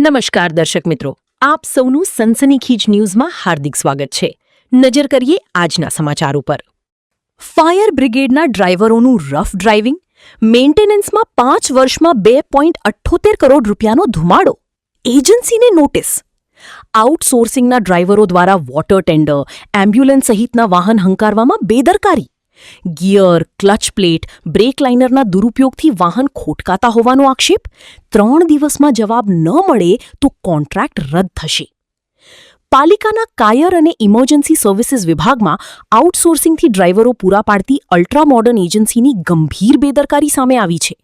નમસ્કાર દર્શક મિત્રો, આપ સૌનું સનસનીખીજ ન્યૂઝમાં હાર્દિક સ્વાગત છે. નજર કરીએ આજના સમાચાર ઉપર. ફાયર બ્રિગેડના ડ્રાઈવરોનું રફ ડ્રાઇવિંગ, મેન્ટેનન્સમાં 5 વર્ષમાં 2.78 કરોડ રૂપિયાનો ધુમાડો, એજન્સીને નોટિસ. આઉટસોર્સિંગના ડ્રાઈવરો દ્વારા વોટર ટેન્ડર, એમ્બ્યુલન્સ સહિતના વાહન હંકારવામાં બેદરકારી. ગિયર, ક્લચ પ્લેટ, બ્રેક લાઇનરના દુરુપયોગથી વાહન ખોટકાતા હોવાનો આક્ષેપ. 3 દિવસમાં જવાબ ન મળે તો કોન્ટ્રાક્ટ રદ થશે. પાલિકાના કાયર અને ઇમરજન્સી સર્વિસીસ વિભાગમાં આઉટસોર્સિંગથી ડ્રાઈવરો પૂરા પાડતી અલ્ટ્રા મોડર્ન એજન્સીની ગંભીર બેદરકારી સામે આવી છે.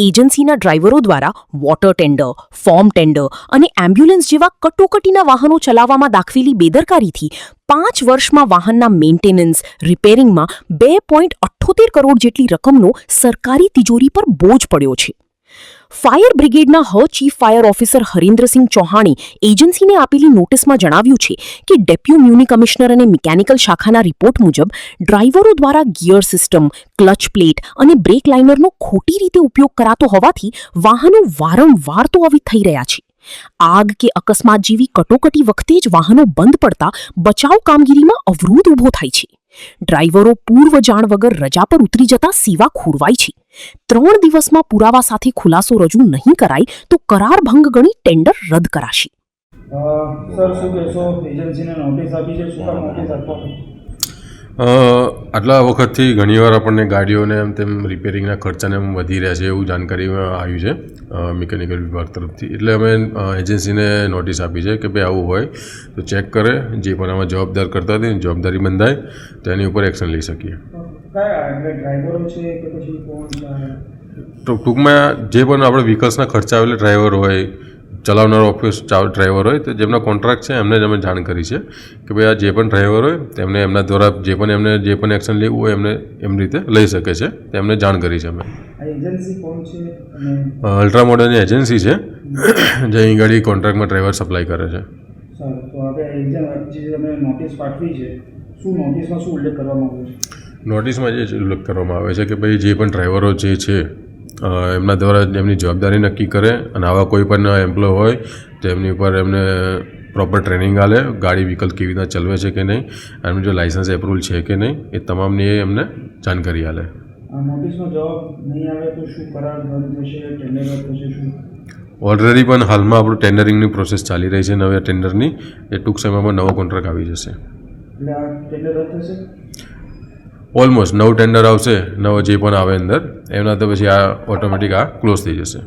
એજન્સીના ડ્રાઈવરો દ્વારા વોટર ટેન્ડર, ફોર્મ ટેન્ડર અને એમ્બ્યુલન્સ જેવા કટોકટીના વાહનો ચલાવવામાં દાખવેલી બેદરકારીથી 5 વર્ષમાં વાહનના મેન્ટેનન્સ, રિપેરિંગમાં 2.78 કરોડ જેટલી રકમનો સરકારી તિજોરી પર બોજ પડ્યો છે. ફાયર બ્રિગેડના ચીફ ફાયર ઓફિસર હરેન્દ્રસિંહ ચૌહાણે એજન્સીને આપેલી નોટિસમાં જણાવ્યું છે કે ડેપ્યુટી મ્યુનિ કમિશનર અને મિકેનિકલ શાખાના રિપોર્ટ મુજબ ડ્રાઈવરો દ્વારા ગિયર સિસ્ટમ, ક્લચ પ્લેટ અને બ્રેક લાઇનરનો ખોટી રીતે ઉપયોગ કરાતો હોવાથી વાહનો વારંવાર તો અવિત થઈ રહ્યા છે. આગ કે અકસ્માત જેવી કટોકટી વખતે જ વાહનો બંધ પડતા બચાવ કામગીરીમાં અવરોધ ઊભો થાય છે. ડ્રાઈવરો પૂર્વ જાણ વગર રજા પર ઉતરી જતા સેવા ખોરવાય છે. 3 દિવસમાં પુરાવા સાથે ખુલાસો રજૂ નહીં કરાય તો કરાર ભંગ ગણી ટેન્ડર રદ કરાશે. સર, શું કહેશો? એજન્સીને નોટિસ આપી છે, શું કામ નોટિસ આપવા? આટલા વખતથી ઘણીવાર આપણને ગાડીઓને એમ તેમ રિપેરિંગના ખર્ચાને એમ વધી રહ્યા છે એવું જાણકારીમાં આવ્યું છે મિકેનિકલ વિભાગ તરફથી. એટલે અમે એજન્સીને નોટિસ આપી છે કે ભાઈ આવું હોય તો ચેક કરે, જે પણ આમાં જવાબદાર કરતા હતી જવાબદારી બંધાય તો એની ઉપર એક્શન લઈ શકીએ. ડ્રાઈવરો છે કે પછી કોણ છે? તો ટૂંકમાં જે પણ આપણે વ્હીકલ્સના ખર્ચા આવેલા ડ્રાઈવર હોય, ચલાવનાર ઓફિસ ડ્રાઈવર હોય તો જેમના કોન્ટ્રાક્ટ છે એમને જ અમે જાણ કરી છે કે ભાઈ આ જે પણ ડ્રાઈવર હોય તેમને એમના દ્વારા જે પણ એક્શન લેવું હોય એમને એમ રીતે લઈ શકે છે તેમને જાણ કરી છે અમે. એજન્સી કોણ છે? અલ્ટ્રા મોડર્નની એજન્સી છે જે અહીં ગાડી કોન્ટ્રાક્ટમાં ડ્રાઈવર સપ્લાય કરે છે. સર, તો હવે જે તમે નોટિસ પાઠવી છે, શું નોટિસમાં શું ઉલ્લેખ કરવામાં આવ્યો છે? નોટિસમાં જે ઉલ્લેખ કરવામાં આવે છે કે ભાઈ જે પણ ડ્રાઈવરો જે છે એમના દ્વારા એમની જવાબદારી નક્કી કરે અને આવા કોઈ પણ એમ્પ્લોય હોય તો એમની ઉપર એમને પ્રોપર ટ્રેનિંગ આલે, ગાડી વ્હીકલ કેવી રીતના ચલાવે છે કે નહીં, એમનું જો લાઇસન્સ એપ્રુવલ છે કે નહીં એ તમામની એમને જાણકારી આલે. નોટિસનો જવાબ નહીં આવે તો શું કરાર બંધ થશે, ટેન્ડર રદ થશે, શું? ઓલરેડી પણ હાલમાં આપણું ટેન્ડરિંગની પ્રોસેસ ચાલી રહી છે નવા ટેન્ડરની. એ ટૂંક સમયમાં નવો કોન્ટ્રાક્ટ આવી જશે. એટલે આ ટેન્ડર રદ થશે? ઓલમોસ્ટ નવું ટેન્ડર આવશે, નવો જે પણ આવે અંદર એમના તો પછી આ ઓટોમેટિક આ ક્લોઝ થઈ જશે.